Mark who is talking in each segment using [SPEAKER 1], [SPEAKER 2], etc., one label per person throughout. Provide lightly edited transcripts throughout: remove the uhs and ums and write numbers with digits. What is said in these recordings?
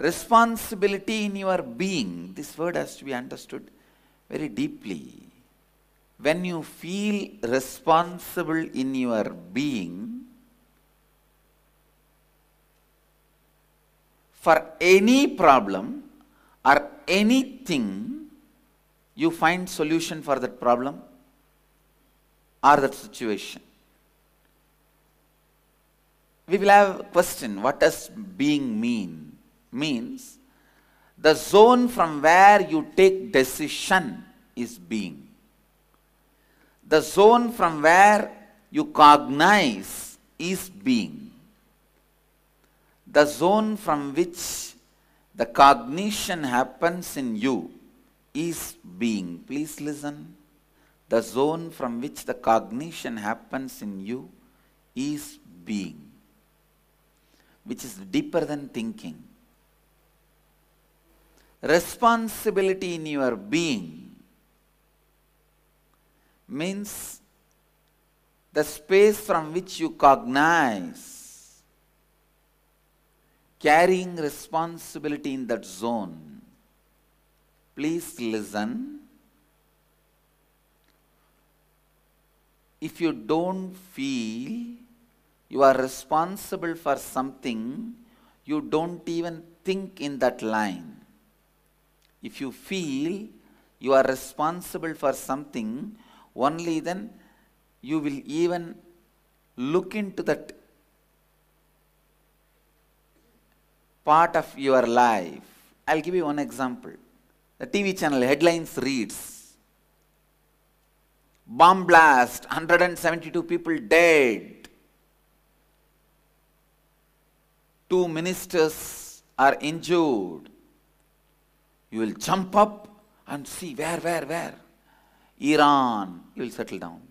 [SPEAKER 1] Responsibility in your being, this word has to be understood very deeply. When you feel responsible in your being for any problem or anything, you find solution for that problem or that situation. We will have a question, what does being mean? Means the zone from where you take decision is being. The zone from where you cognize is being. The zone from which the cognition happens in you is being. Please listen. The zone from which the cognition happens in you is being, which is deeper than thinking. Responsibility in your being means the space from which you cognize, carrying responsibility in that zone. Please listen. If you don't feel you are responsible for something, you don't even think in that line. If you feel you are responsible for something, only then you will even look into that part of your life. I'll give you one example. The TV channel headlines reads, bomb blast, 172 people dead. 2 ministers are injured. You will jump up and see where? Iran. You will settle down.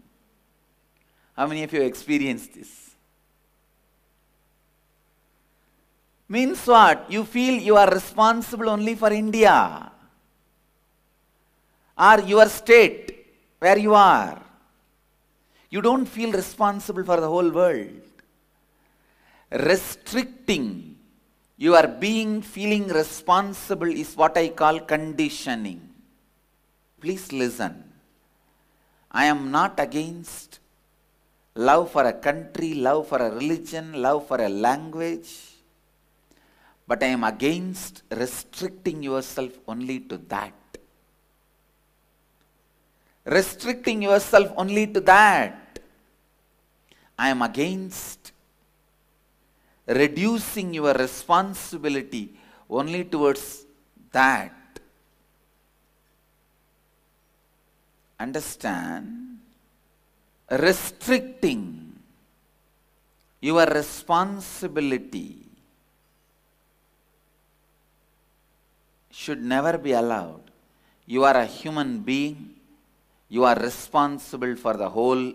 [SPEAKER 1] How many of you experienced this? Means what? You feel you are responsible only for India or your state where you are. You don't feel responsible for the whole world. Restricting your being feeling responsible is what I call conditioning. Please listen. I am not against love for a country, love for a religion, love for a language, but I am against restricting yourself only to that. Restricting yourself only to that. I am against reducing your responsibility only towards that. Understand? Restricting your responsibility should never be allowed. You are a human being. You are responsible for the whole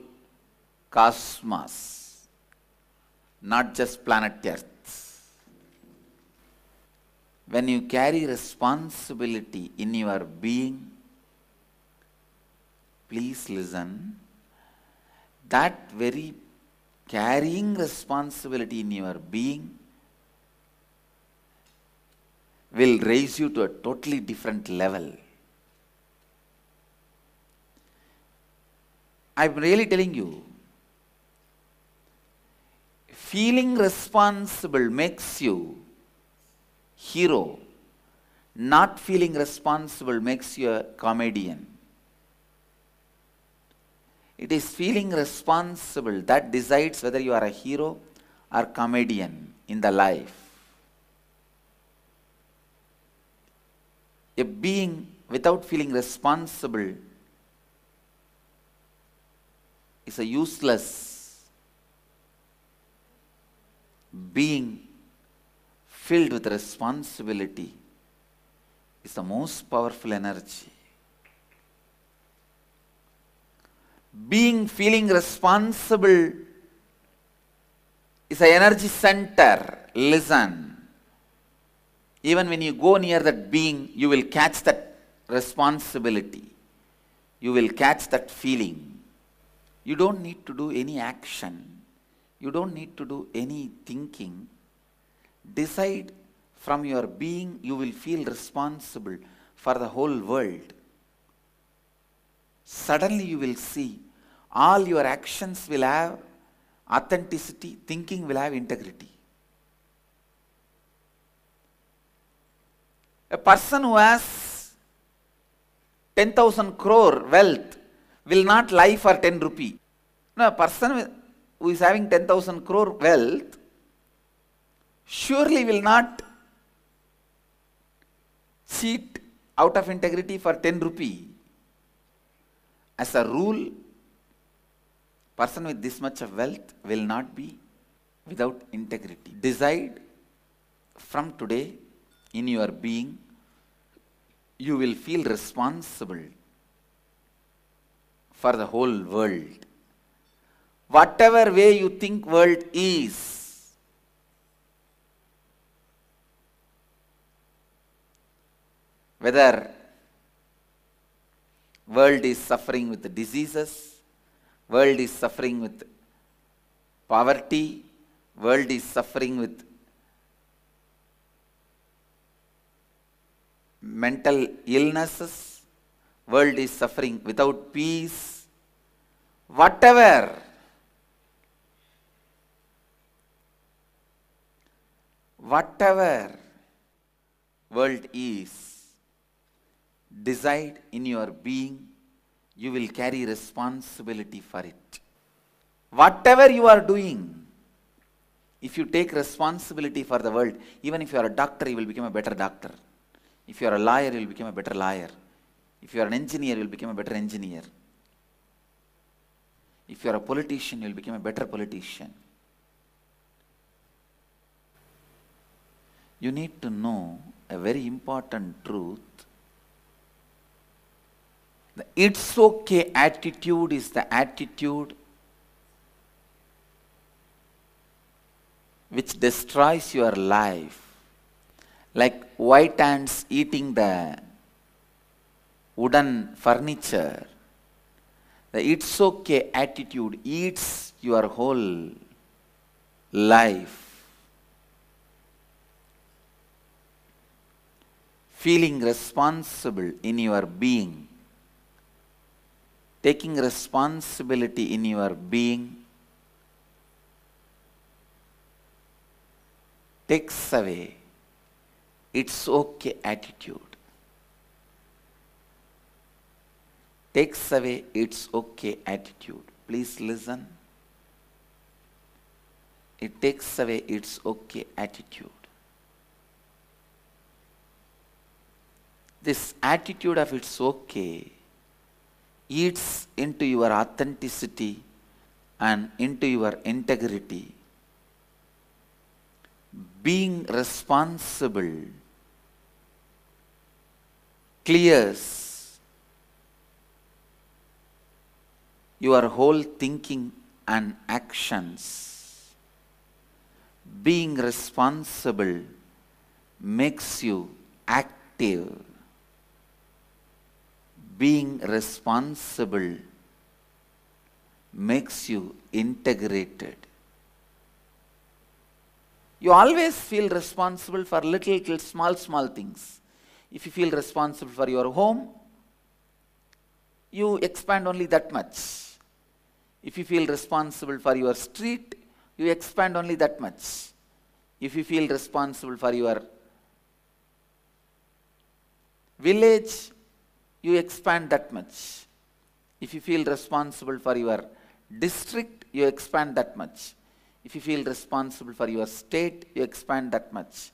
[SPEAKER 1] cosmos, not just planet Earth. When you carry responsibility in your being, please listen, that very carrying responsibility in your being will raise you to a totally different level. I'm really telling you, feeling responsible makes you hero. Not feeling responsible makes you a comedian. It is feeling responsible that decides whether you are a hero or comedian in the life. A being without feeling responsible is a useless being. Filled with responsibility is the most powerful energy. Being feeling responsible is an energy center. Listen. Even when you go near that being, you will catch that responsibility. You will catch that feeling. You don't need to do any action. You don't need to do any thinking. Decide from your being, you will feel responsible for the whole world. Suddenly you will see all your actions will have authenticity, thinking will have integrity. A person who has 10,000 crore wealth will not lie for 10 rupee. No, a person who is having 10,000 crore wealth surely will not cheat out of integrity for 10 rupee. As a rule, person with this much of wealth will not be without integrity. Decide from today in your being, you will feel responsible for the whole world. Whatever way you think world is, whether world is suffering with diseases, world is suffering with poverty, world is suffering with mental illnesses, world is suffering without peace, whatever world is, decide in your being, you will carry responsibility for it. Whatever you are doing, if you take responsibility for the world, even if you are a doctor, you will become a better doctor. If you are a lawyer, you will become a better lawyer. If you are an engineer, you will become a better engineer. If you are a politician, you will become a better politician. You need to know a very important truth. The it's okay attitude is the attitude which destroys your life. Like white ants eating the wooden furniture. The it's okay attitude eats your whole life. Feeling responsible in your being, taking responsibility in your being takes away it's okay attitude. Takes away it's okay attitude. Please listen. It takes away it's okay attitude. This attitude of it's okay eats into your authenticity and into your integrity. Being responsible clears your whole thinking and actions. Being responsible makes you active. Being responsible makes you integrated. You always feel responsible for little small things. If you feel responsible for your home, you expand only that much. If you feel responsible for your street, you expand only that much. If you feel responsible for your village, you expand that much. If you feel responsible for your district, you expand that much. If you feel responsible for your state, you expand that much.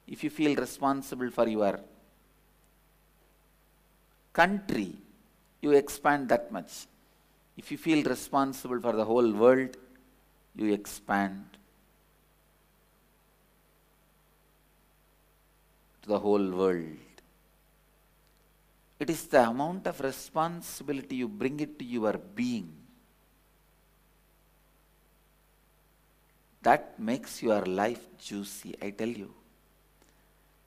[SPEAKER 1] If you feel responsible for your country, you expand that much. If you feel responsible for the whole world, you expand to the whole world. It is the amount of responsibility you bring it to your being that makes your life juicy, I tell you.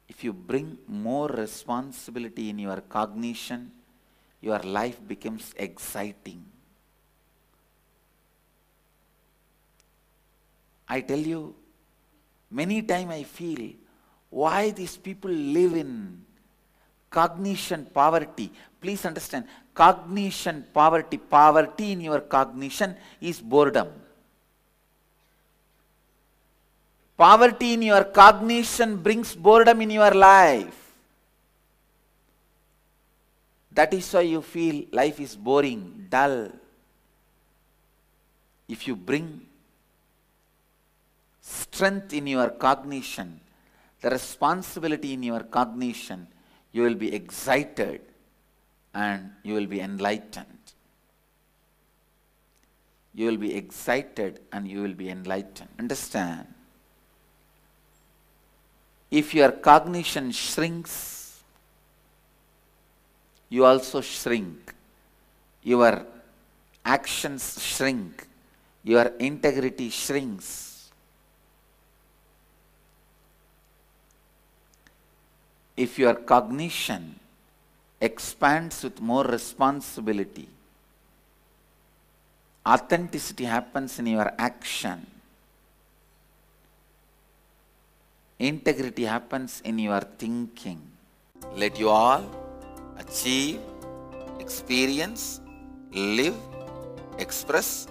[SPEAKER 1] If you bring more responsibility in your cognition, your life becomes exciting. I tell you, many times I feel, Why these people live in cognition poverty? Please understand, cognition poverty, poverty in your cognition is boredom. Poverty in your cognition brings boredom in your life. That is why you feel life is boring, dull. If you bring strength in your cognition, the responsibility in your cognition, you will be excited and you will be enlightened. You will be excited and you will be enlightened. Understand? If your cognition shrinks, you also shrink. Your actions shrink. Your integrity shrinks. If your cognition expands with more responsibility, authenticity happens in your action. Integrity happens in your thinking. Let you all achieve, experience, live, express,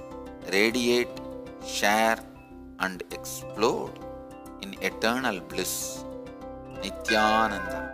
[SPEAKER 1] radiate, share and explode in eternal bliss. Nithyananda.